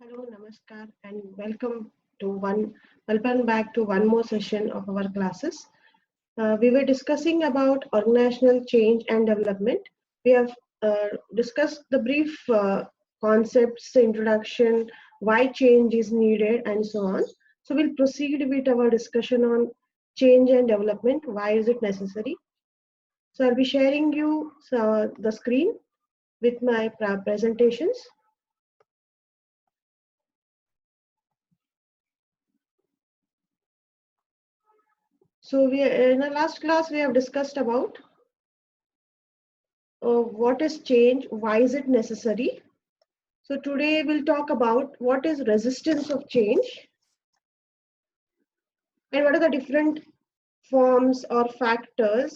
Hello, Namaskar, and welcome back to one more session of our classes. We were discussing about organizational change and development. We have discussed the brief concepts, introduction, why change is needed, and so on. So we'll proceed with our discussion on change and development. Why is it necessary? So I'll be sharing you the screen with my presentations. So in the last class we have discussed about what is change, why is it necessary. So today we'll talk about what is resistance of change and what are the different forms or factors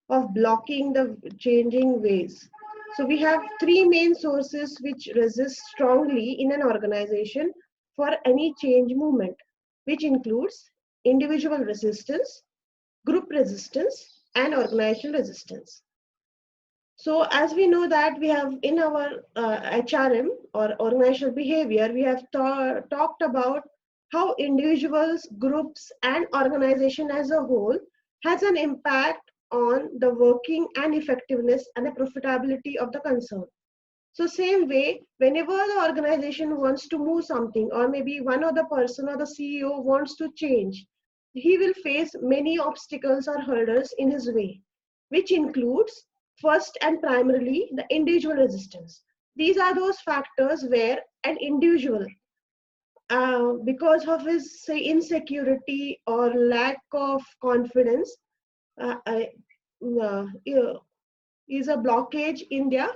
of blocking the changing ways. So we have three main sources which resist strongly in an organization for any change movement, which includes individual resistance, group resistance, and organizational resistance. So as we know that we have in our HRM or organizational behavior, we have talked about how individuals, groups, and organization as a whole has an impact on the working and effectiveness and the profitability of the concern. So same way, whenever the organization wants to move something, or maybe one of the person or the CEO wants to change, he will face many obstacles or hurdles in his way, which includes first and primarily the individual resistance. These are those factors where an individual, because of his say insecurity or lack of confidence, uh, uh, uh, is a blockage in their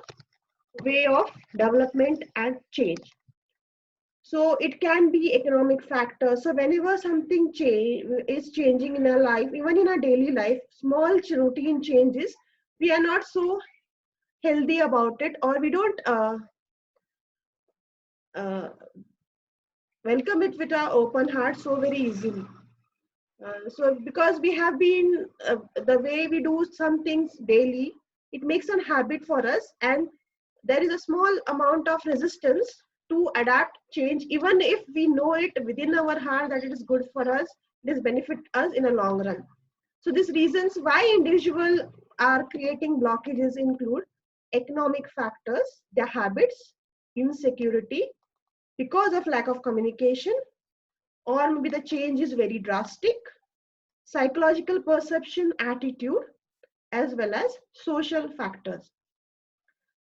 way of development and change. So it can be economic factors. So whenever something is changing in our life, even in our daily life, small routine changes, we are not so healthy about it, or we don't uh, welcome it with our open heart so very easily. So because we have been the way we do some things daily, it makes a habit for us, and there is a small amount of resistance to adapt change, even if we know it within our heart that it is good for us, it is benefit us in a long run. So these reasons why individual are creating blockages include economic factors, their habits, insecurity, because of lack of communication, or maybe the change is very drastic, psychological perception, attitude, as well as social factors.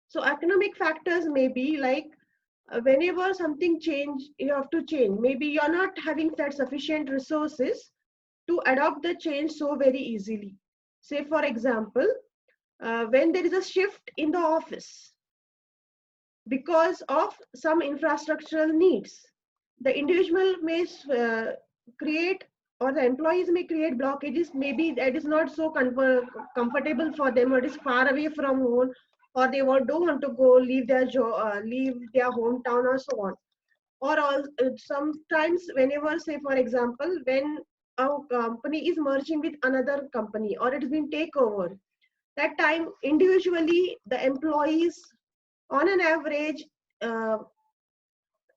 So economic factors may be like whenever something change, you have to change. Maybe you're not having that sufficient resources to adopt the change so very easily. Say for example, when there is a shift in the office because of some infrastructural needs, the individual may create, or the employees may create blockages. Maybe that is not so comfortable for them, or it is far away from home, or they don't want to go leave their leave their hometown, or so on. Or sometimes whenever, say for example, when a company is merging with another company, or it has been takeover, that time individually the employees on an average, uh,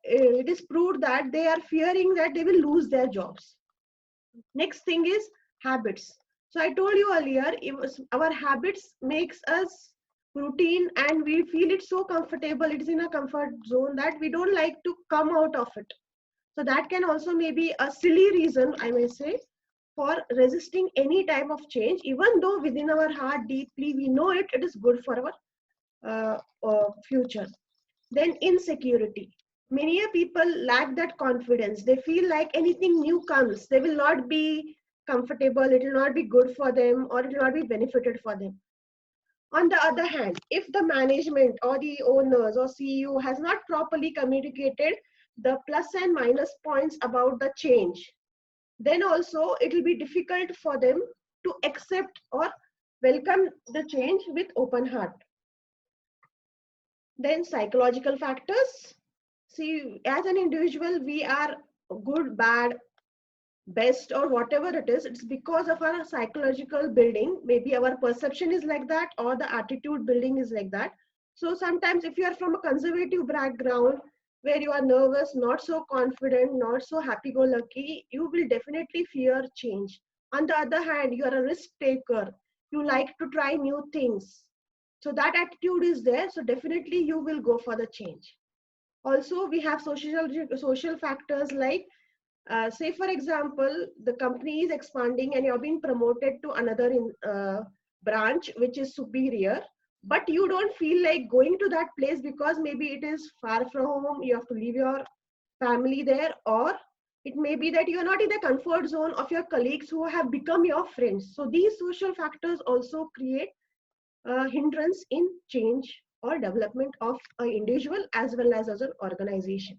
it is proved that they are fearing that they will lose their jobs. Next thing is habits. So I told you earlier, our habits makes us routine, and we feel it so comfortable, it is in a comfort zone that we don't like to come out of it. So that can also maybe a silly reason, I may say, for resisting any type of change, even though within our heart deeply we know it is good for our future. Then insecurity. Many people lack that confidence. They feel like anything new comes, they will not be comfortable, it will not be good for them, or it will not be benefited for them. On the other hand, if the management or the owners or CEO has not properly communicated the plus and minus points about the change, then also it will be difficult for them to accept or welcome the change with open heart. Then psychological factors. See, as an individual, we are good, bad, best, or whatever it is. It's because of our psychological building. Maybe our perception is like that, or the attitude building is like that. So sometimes if you are from a conservative background, where you are nervous, not so confident, not so happy-go-lucky, you will definitely fear change. On the other hand, you are a risk taker. You like to try new things. So that attitude is there. So definitely you will go for the change. Also, we have social factors like, say for example, the company is expanding and you're being promoted to another branch which is superior, but you don't feel like going to that place because maybe it is far from home, you have to leave your family there, or it may be that you're not in the comfort zone of your colleagues who have become your friends. So these social factors also create a hindrance in change or development of an individual as well as an organization.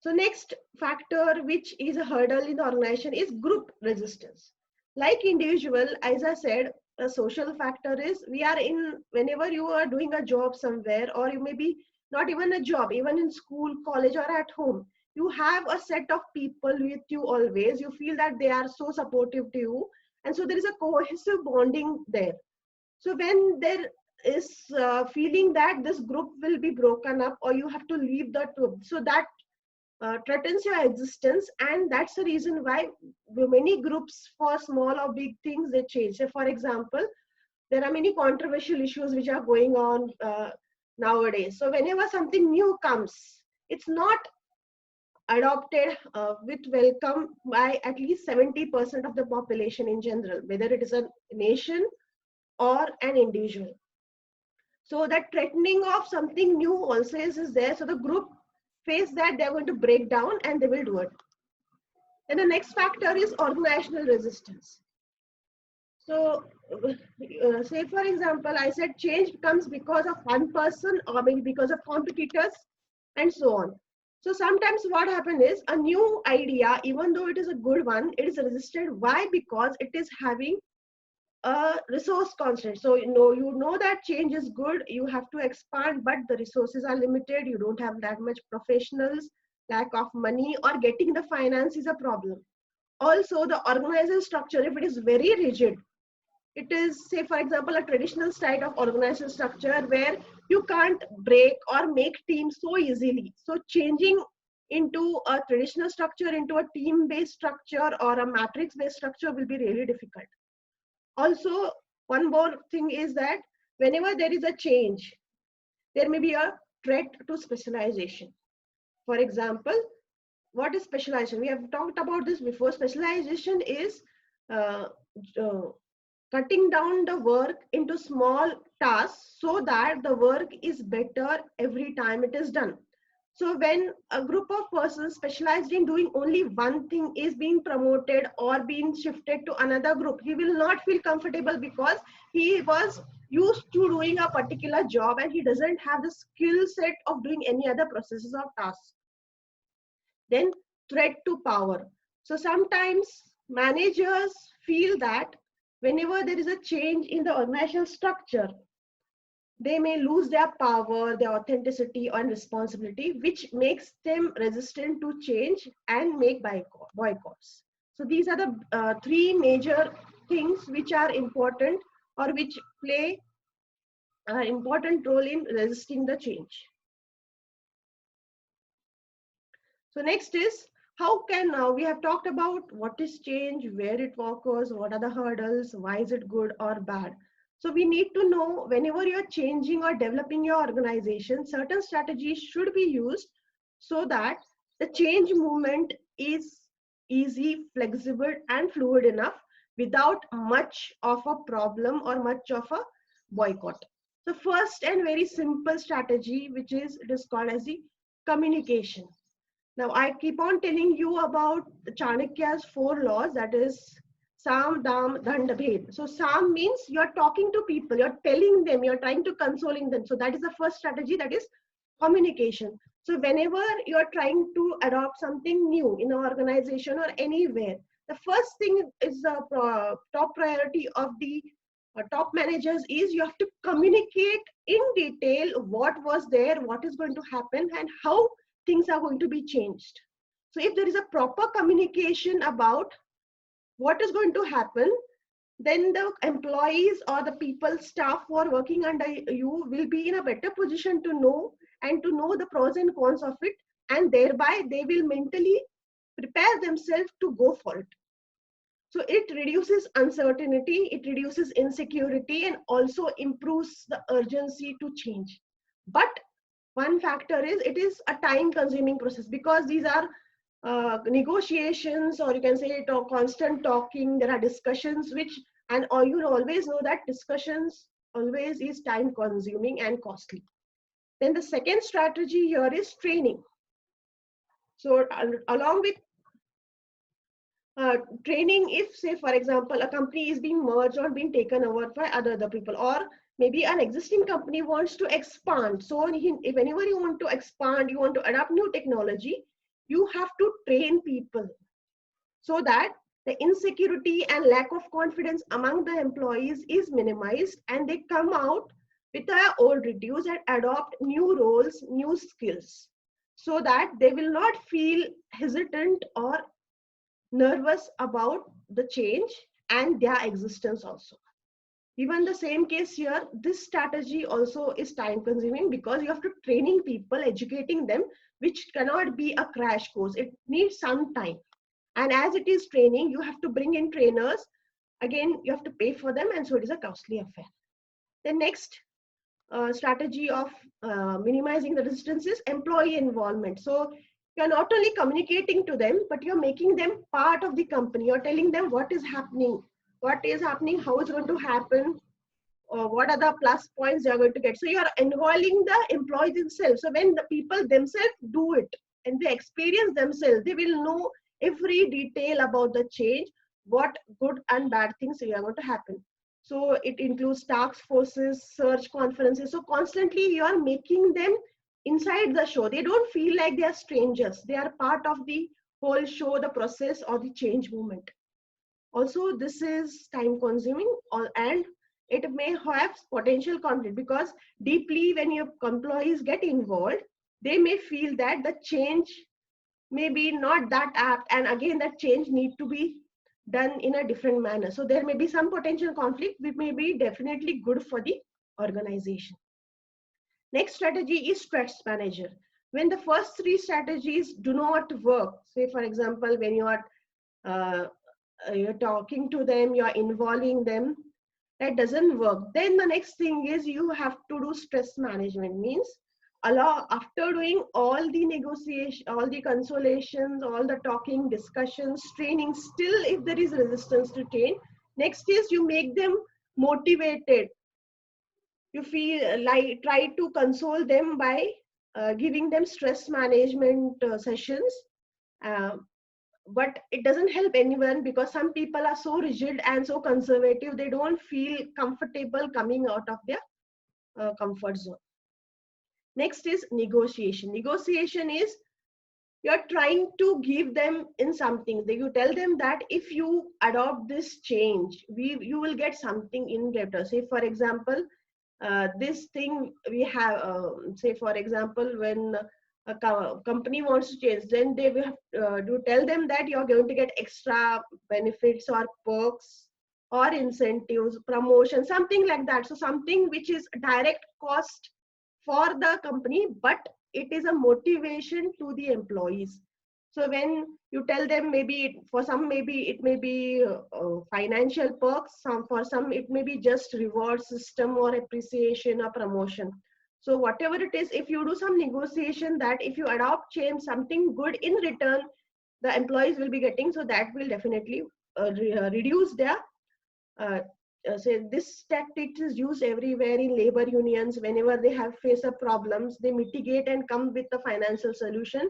So next factor which is a hurdle in the organization is group resistance. Like individual, as I said, a social factor is we are in, whenever you are doing a job somewhere, or you may be not even a job, even in school, college, or at home, you have a set of people with you always. You feel that they are so supportive to you. And so there is a cohesive bonding there. So when there is feeling that this group will be broken up or you have to leave the group, so that threatens your existence, and that's the reason why many groups for small or big things they change. So for example, there are many controversial issues which are going on nowadays. So whenever something new comes, it's not adopted with welcome by at least 70% of the population in general, whether it is a nation or an individual. So that threatening of something new also is there. So the group face that they're going to break down and they will do it. And the next factor is organizational resistance. So, say for example, I said change comes because of one person or maybe because of competitors and so on. So sometimes what happens is a new idea, even though it is a good one, it is resisted. Why? Because it is having a resource constraint. So you know that change is good, you have to expand, but the resources are limited. You don't have that much professionals, lack of money, or getting the finance is a problem. Also, the organizational structure, if it is very rigid, it is, say for example, a traditional style of organizational structure where you can't break or make teams so easily. So changing into a traditional structure into a team based structure or a matrix based structure will be really difficult. Also, one more thing is that whenever there is a change, there may be a threat to specialization. For example, what is specialization? We have talked about this before. Specialization is uh, uh, cutting down the work into small tasks so that the work is better every time it is done. So when a group of persons specialized in doing only one thing is being promoted or being shifted to another group, he will not feel comfortable because he was used to doing a particular job and he doesn't have the skill set of doing any other processes or tasks. Then threat to power. So sometimes managers feel that whenever there is a change in the organizational structure, they may lose their power, their authenticity, and responsibility, which makes them resistant to change and make boycotts. So these are the three major things which are important or which play an important role in resisting the change. So next is how can now we have talked about what is change, where it occurs, what are the hurdles, why is it good or bad. So we need to know whenever you're changing or developing your organization, certain strategies should be used so that the change movement is easy, flexible, and fluid enough without much of a problem or much of a boycott. The first and very simple strategy, which is it is called as the communication. Now, I keep on telling you about Chanakya's four laws, that is Sam, Dam, Danda, Bhed. So, Sam means you're talking to people, you're telling them, you're trying to consoling them. So, that is the first strategy, that is communication. So, whenever you're trying to adopt something new in an organization or anywhere, the first thing is the top priority of the top managers is you have to communicate in detail what was there, what is going to happen, and how things are going to be changed. So if there is a proper communication about what is going to happen, then the employees or the people, staff who are working under you will be in a better position to know and to know the pros and cons of it, and thereby they will mentally prepare themselves to go for it. So it reduces uncertainty, it reduces insecurity, and also improves the urgency to change. But one factor is it is a time consuming process, because these are negotiations, or you can say it, or constant talking. There are discussions which, and or you always know that discussions always is time consuming and costly. Then the second strategy here is training. So along with training, if say for example a company is being merged or being taken over by other people, or maybe an existing company wants to expand. So if anyone you want to expand, you want to adopt new technology, you have to train people so that the insecurity and lack of confidence among the employees is minimized, and they come out with their old reduced and adopt new roles, new skills, so that they will not feel hesitant or nervous about the change and their existence also. Even the same case here, this strategy also is time consuming, because you have to training people, educating them, which cannot be a crash course. It needs some time. And as it is training, you have to bring in trainers. Again, you have to pay for them, and so it is a costly affair. The next strategy of minimizing the resistance is employee involvement. So you're not only communicating to them, but you're making them part of the company. You're telling them what is happening, how it's going to happen, or what are the plus points they're going to get. So you're involving the employees themselves. So when the people themselves do it and they experience themselves, they will know every detail about the change, what good and bad things are going to happen. So it includes task forces, search conferences. So constantly you are making them inside the show. They don't feel like they are strangers. They are part of the whole show, the process, or the change movement. Also, this is time consuming, and it may have potential conflict, because deeply when your employees get involved, they may feel that the change may be not that apt, and again that change need to be done in a different manner. So there may be some potential conflict which may be definitely good for the organization. Next strategy is stress manager. When the first three strategies do not work, say for example when uh, you're talking to them, you're involving them, that doesn't work, then the next thing is you have to do stress management. Means allow, after doing all the negotiation, all the consolations, all the talking, discussions, training, still if there is resistance to change, next is you make them motivated. You feel like try to console them by giving them stress management sessions. uh, but it doesn't help anyone, because some people are so rigid and so conservative, they don't feel comfortable coming out of their comfort zone. Next is negotiation. Negotiation is you're trying to give them in something. You tell them that if you adopt this change, you will get something in return. Say for example, this thing we have, say for example, when a company wants to change, then they will have to tell them that you're going to get extra benefits or perks or incentives, promotion, something like that. So something which is direct cost for the company, but it is a motivation to the employees. So when you tell them, maybe for some, maybe it may be financial perks, some for some it may be just reward system or appreciation or promotion. So whatever it is, if you do some negotiation that if you adopt change, something good in return the employees will be getting, so that will definitely reduce their uh, say this tactic is used everywhere in labor unions. Whenever they have face up problems, they mitigate and come with a financial solution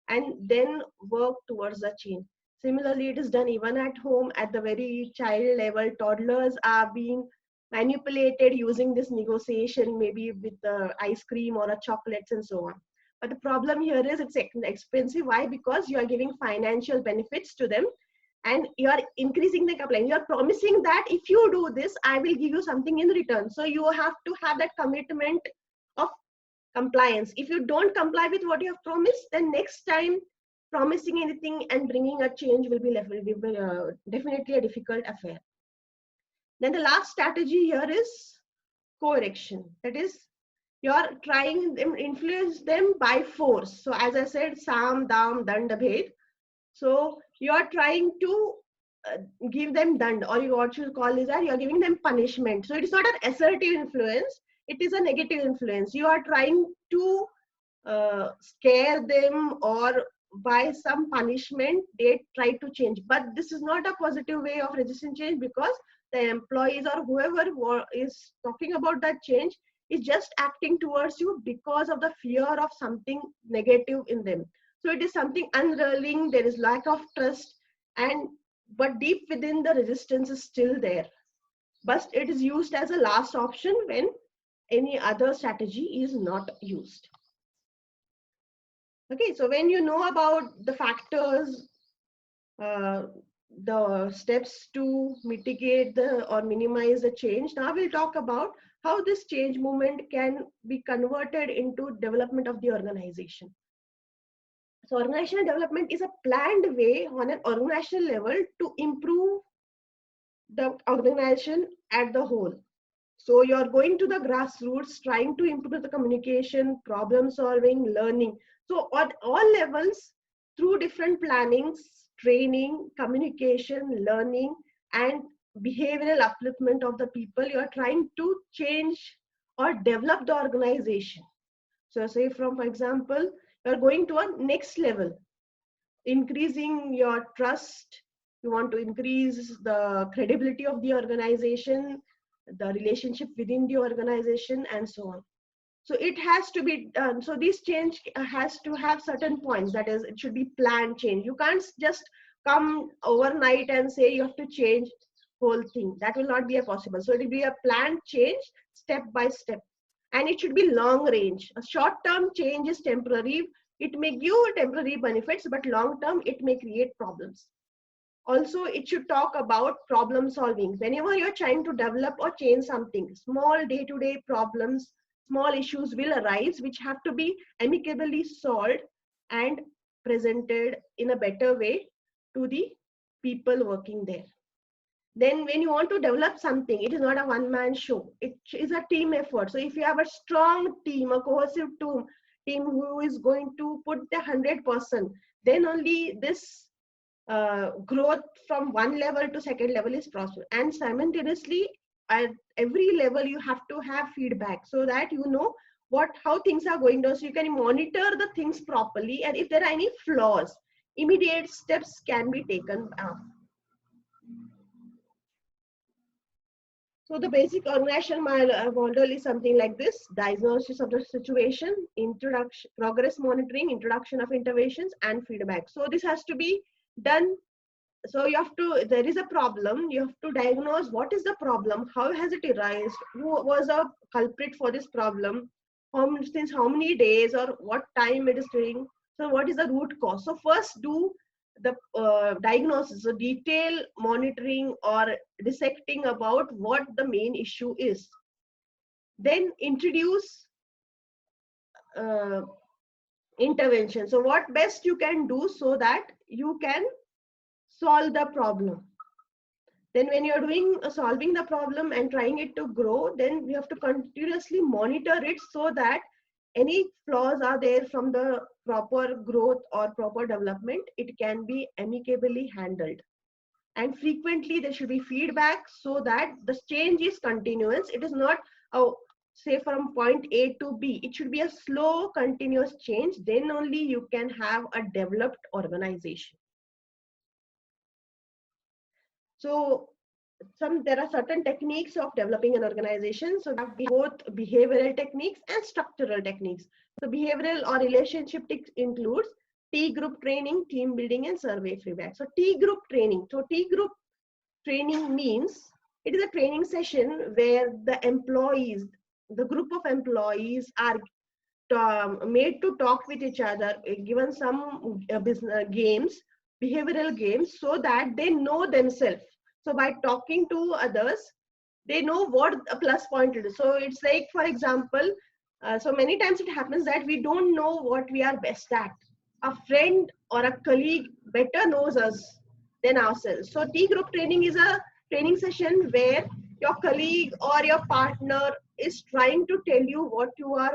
and then work towards the change. Similarly, it is done even at home at the very child level. Toddlers are being manipulated using this negotiation, maybe with ice cream or a chocolates and so on. But the problem here is it's expensive. Why? Because you are giving financial benefits to them, and you are increasing the compliance. You are promising that if you do this, I will give you something in return. So you have to have that commitment of compliance. If you don't comply with what you have promised, then next time promising anything and bringing a change will be definitely a difficult affair. Then the last strategy here is correction. That is, You're trying them, influence them by force. So as I said, Sam, Dam, Dand, Bhed. So you're trying to uh, give them dand, or you, what you call is that you're giving them punishment. So it is not an assertive influence, it is a negative influence. You are trying to scare them, or by some punishment they try to change. But this is not a positive way of resisting change, because the employees or whoever is talking about that change is just acting towards you because of the fear of something negative in them. So it is something unrolling, there is lack of trust, and but deep within the resistance is still there. But it is used as a last option when any other strategy is not used. Okay, so when you know about the factors, uh, the steps to mitigate the or minimize the change, now we'll talk about how this change movement can be converted into development of the organization. So organizational development is a planned way on an organizational level to improve the organization at the whole. So you're going to the grassroots, trying to improve the communication, problem solving, learning. So at all levels, through different plannings, training, communication, learning, and behavioral upliftment of the people, you're trying to change or develop the organization. So say from, for example, you're going to a next level, increasing your trust, you want to increase the credibility of the organization, the relationship within the organization, and so on. So it has to be done. So this change has to have certain points, that is, it should be planned change. You can't just come overnight and say you have to change whole thing. That will not be a possible. So it will be a planned change, step by step, and it should be long range. A short term change is temporary, it may give temporary benefits, but long term it may create problems. Also, it should talk about problem solving. Whenever you're trying to develop or change something, small day-to-day problems, small issues will arise, which have to be amicably solved and presented in a better way to the people working there. Then when you want to develop something, it is not a one-man show, it is a team effort. So if you have a strong team, a cohesive team who is going to put the 100%, then only this growth from one level to second level is possible. And simultaneously, at every level you have to have feedback, so that you know how things are going down, so you can monitor the things properly, and if there are any flaws, immediate steps can be taken. So the basic organization model is something like this: diagnosis of the situation, introduction, progress monitoring, introduction of interventions, and feedback. So this has to be done. So you have to, there is a problem, you have to diagnose what is the problem, how has it arisen, who was a culprit for this problem, since how many days or what time it is doing. So what is the root cause? So first do the diagnosis, so detail monitoring or dissecting about what the main issue is. Then introduce uh, intervention. So what best you can do so that you can solve the problem. Then when you're doing solving the problem and trying it to grow, then you have to continuously monitor it, so that any flaws are there from the proper growth or proper development, it can be amicably handled. And frequently there should be feedback, so that the change is continuous. It is not a, say, from point A to B. It should be a slow continuous change. Then only you can have a developed organization. So there are certain techniques of developing an organization. So we have both behavioral techniques and structural techniques. So behavioral or relationship techniques includes T group training, team building, and survey feedback. So T group training. So T group training means it is a training session where the employees, the group of employees are made to talk with each other, given some business games, behavioral games, so that they know themselves. So by talking to others, they know what a plus point it is. So it's like, for example, so many times it happens that we don't know what we are best at. A friend or a colleague better knows us than ourselves. So T group training is a training session where your colleague or your partner is trying to tell you what you are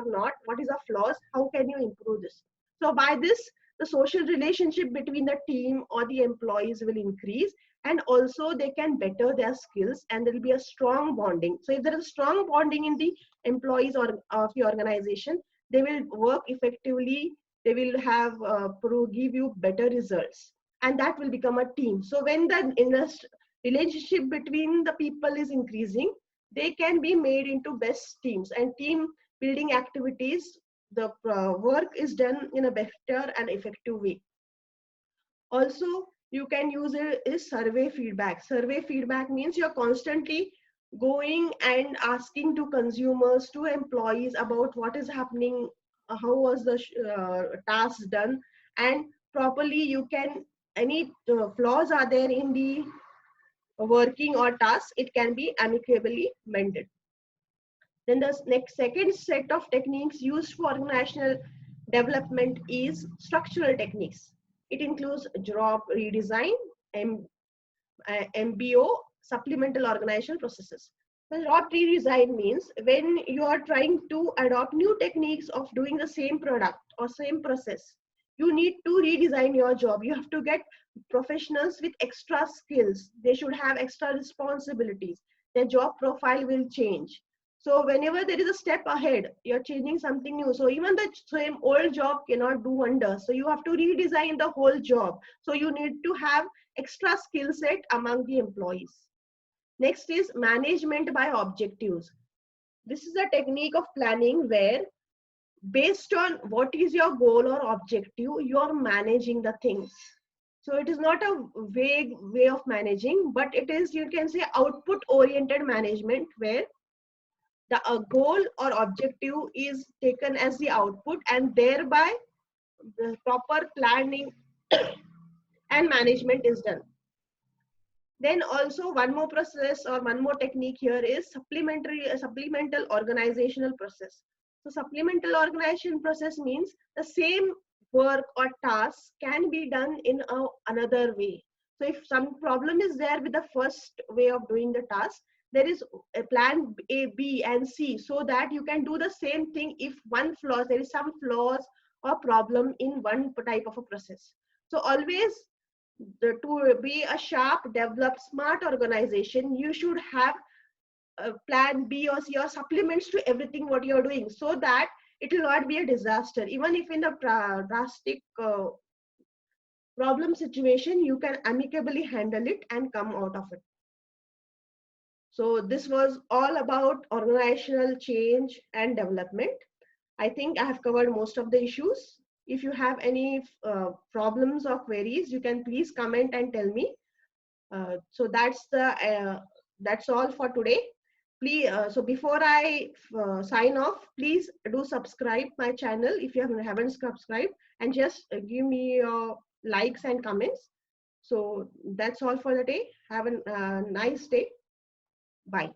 not, what is the flaws, how can you improve this. So by this, the social relationship between the team or the employees will increase, and also they can better their skills, and there will be a strong bonding. So if there is strong bonding in the employees or of the organization, they will work effectively, they will have give you better results, and that will become a team. So when the relationship between the people is increasing, they can be made into best teams, and team building activities, the work is done in a better and effective way. Also, you can use it is survey feedback. Survey feedback means you're constantly going and asking to consumers, to employees, about what is happening, how was the task done, and properly you can, any flaws are there in the working or task, it can be amicably mended. Then the next second set of techniques used for organizational development is structural techniques. It includes job redesign, MBO, supplemental organizational processes. The job redesign means when you are trying to adopt new techniques of doing the same product or same process, you need to redesign your job. You have to get professionals with extra skills. They should have extra responsibilities. Their job profile will change. So whenever there is a step ahead, you're changing something new. So even the same old job cannot do wonders. So you have to redesign the whole job. So you need to have extra skill set among the employees. Next is management by objectives. This is a technique of planning where, based on what is your goal or objective, you're managing the things. So it is not a vague way of managing, but it is, you can say, output oriented management, where the goal or objective is taken as the output, and thereby the proper planning and management is done. Then also one more process or one more technique here is supplemental organizational process. So supplemental organization process means the same work or task can be done in another way. So if some problem is there with the first way of doing the task, there is a plan A, B, and C, so that you can do the same thing if there is some flaws or problem in one type of a process. So always, to be a sharp, developed, smart organization, you should have a plan B or C or supplements to everything what you're doing, so that it will not be a disaster. Even if in the drastic problem situation, you can amicably handle it and come out of it. So this was all about organizational change and development. I think I have covered most of the issues. If you have any problems or queries, you can please comment and tell me. So that's all for today. Please, so before I sign off, please do subscribe my channel if you haven't subscribed, and just give me your likes and comments. So that's all for the day. Have a nice day. Bye.